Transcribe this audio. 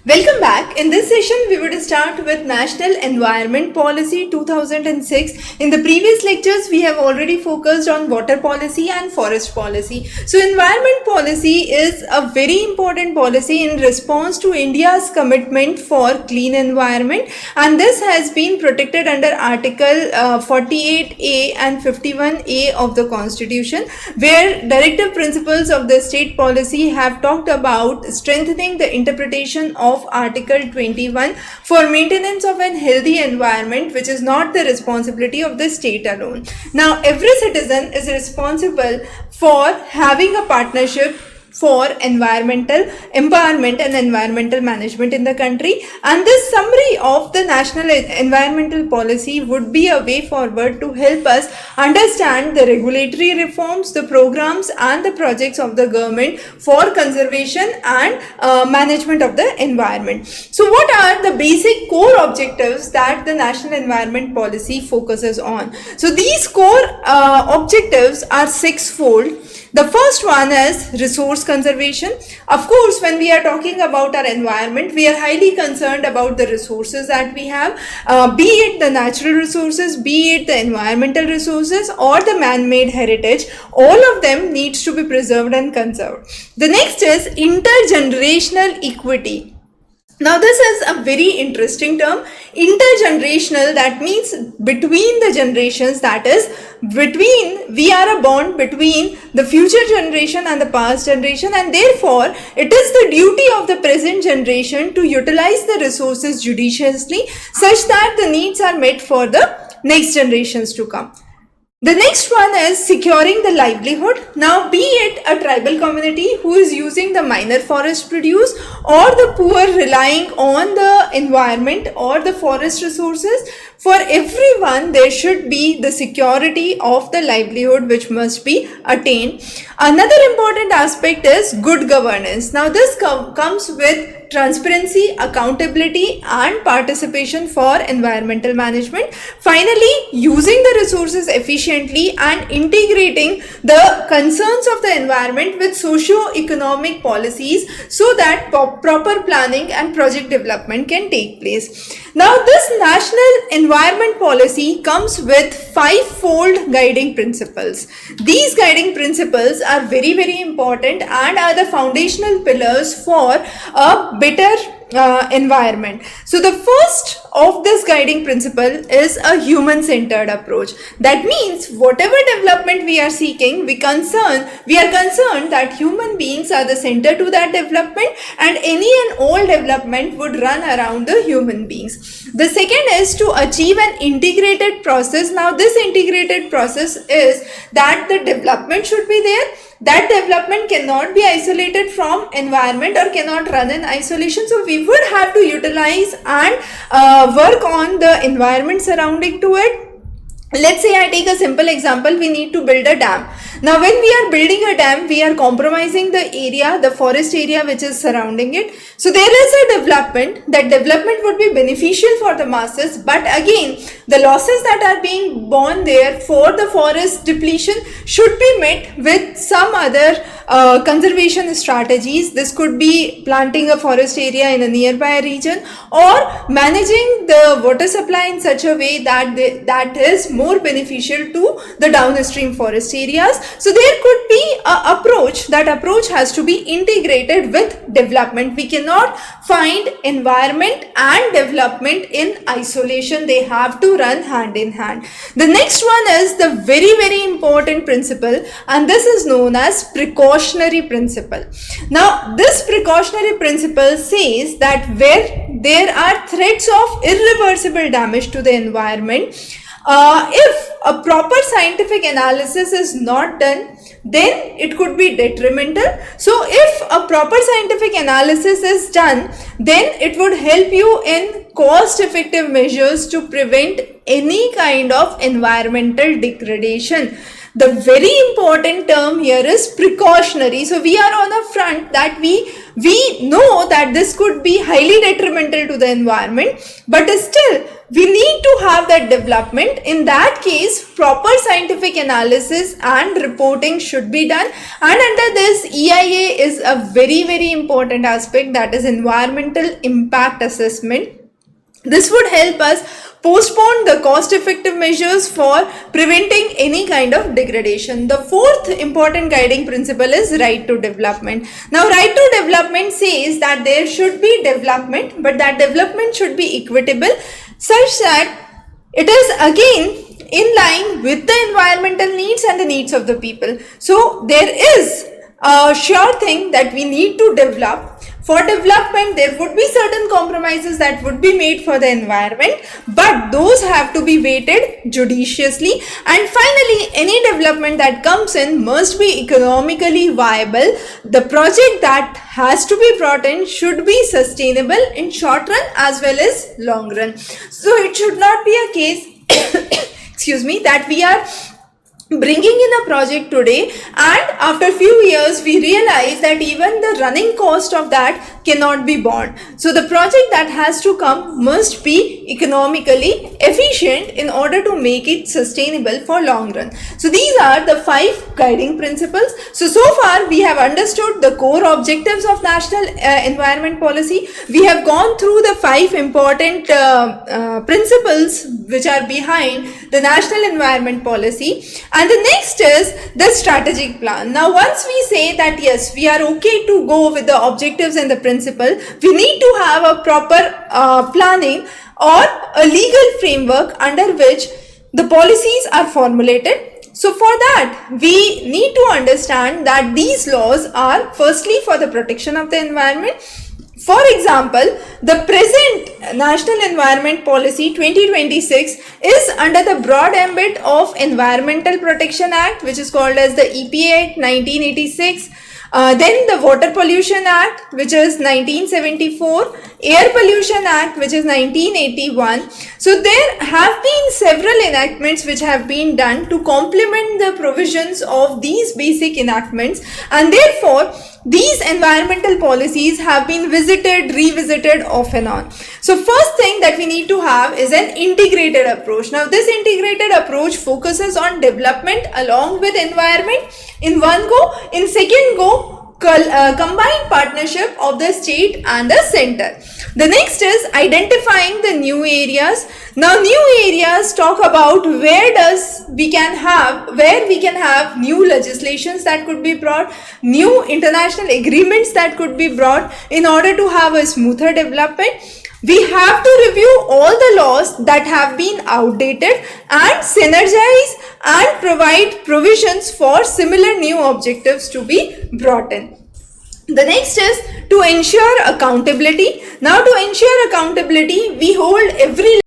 Welcome back. In this session, we would start with National Environment Policy 2006. In the previous lectures, we have already focused on water policy and forest policy. So, environment policy is a very important policy in response to India's commitment for clean environment, and this has been protected under Article 48A and 51A of the Constitution, where directive principles of the state policy have talked about strengthening the interpretation of Article 21 for maintenance of an healthy environment, which is not the responsibility of the state alone. Now, every citizen is responsible for having a partnership for environmental empowerment and environmental management in the country, and this summary of the national environmental policy would be a way forward to help us understand the regulatory reforms, the programs and the projects of the government for conservation and management of the environment. So what are the basic core objectives that the national environment policy focuses on? So these core objectives are sixfold. The first one is resource conservation. Of course, when we are talking about our environment, we are highly concerned about the resources that we have, be it the natural resources, be it the environmental resources or the man-made heritage. All of them needs to be preserved and conserved. The next is intergenerational equity. Now this is a very interesting term, intergenerational. That means between the generations, that is we are a bond between the future generation and the past generation, and therefore it is the duty of the present generation to utilize the resources judiciously such that the needs are met for the next generations to come. The next one is securing the livelihood. Now, be it a tribal community who is using the minor forest produce or the poor relying on the environment or the forest resources, for everyone there should be the security of the livelihood which must be attained. Another important aspect is good governance. Now, this comes with transparency, accountability and participation for environmental management. Finally, using the resources efficiently and integrating the concerns of the environment with socio-economic policies so that proper planning and project development can take place. Now, this national environment policy comes with five-fold guiding principles. These guiding principles are very, very important and are the foundational pillars for a better environment. So the first of this guiding principle is a human-centered approach. That means whatever development we are seeking, we are concerned that human beings are the center to that development, and any and all development would run around the human beings. The second is to achieve an integrated process. Now this integrated process is that the development should be there. That development cannot be isolated from environment or cannot run in isolation. So we would have to utilize and work on the environment surrounding to it. Let's say I take a simple example, we need to build a dam. Now when we are building a dam, we are compromising the area, the forest area which is surrounding it. So there is a development, that development would be beneficial for the masses, but again the losses that are being borne there for the forest depletion should be met with some other conservation strategies. This could be planting a forest area in a nearby region or managing the water supply in such a way that that is more beneficial to the downstream forest areas. So there could be an approach. That approach has to be integrated with development. We cannot find environment and development in isolation. They have to run hand in hand. The next one is the very, very important principle, and this is known as precautionary principle. Now this precautionary principle says that where there are threats of irreversible damage to the environment, if a proper scientific analysis is not done, then it could be detrimental. So if a proper scientific analysis is done, then it would help you in cost effective measures to prevent any kind of environmental degradation. The very important term here is precautionary. So we are on a front that we We know that this could be highly detrimental to the environment, but still we need to have that development. In that case, proper scientific analysis and reporting should be done, and under this EIA is a very important aspect, that is environmental impact assessment. This would help us postpone the cost-effective measures for preventing any kind of degradation. The fourth important guiding principle is right to development. Now, right to development says that there should be development, but that development should be equitable, such that it is again in line with the environmental needs and the needs of the people. So, there is a sure thing that we need to develop. For development, there would be certain compromises that would be made for the environment, but those have to be weighted judiciously. And finally, any development that comes in must be economically viable. The project that has to be brought in should be sustainable in short run as well as long run. So it should not be a case excuse me, that we are bringing in a project today and after few years we realize that even the running cost of that cannot be borne. So the project that has to come must be economically efficient in order to make it sustainable for long run. So these are the 5 guiding principles. So far we have understood the core objectives of national environment policy. We have gone through the 5 important principles which are behind the national environment policy. And the next is the strategic plan. Now, once we say that yes, we are okay to go with the objectives and the principle, we need to have a proper planning or a legal framework under which the policies are formulated. So for that, we need to understand that these laws are firstly for the protection of the environment. For example, the present National Environment Policy 2026 is under the broad ambit of Environmental Protection Act, which is called as the EPA Act 1986. Then the Water Pollution Act, which is 1974, Air Pollution Act, which is 1981. So there have been several enactments which have been done to complement the provisions of these basic enactments, and therefore these environmental policies have been visited, revisited off and on. So first thing that we need to have is an integrated approach. Now this integrated approach focuses on development along with environment in one go. In second go, combined partnership of the state and the center. The next is identifying the new areas. Now new areas talk about where we can have new legislations that could be brought, new international agreements that could be brought in order to have a smoother development. We have to review all the laws that have been outdated and synergize and provide provisions for similar new objectives to be brought in. The next is to ensure accountability. Now to ensure accountability, we hold every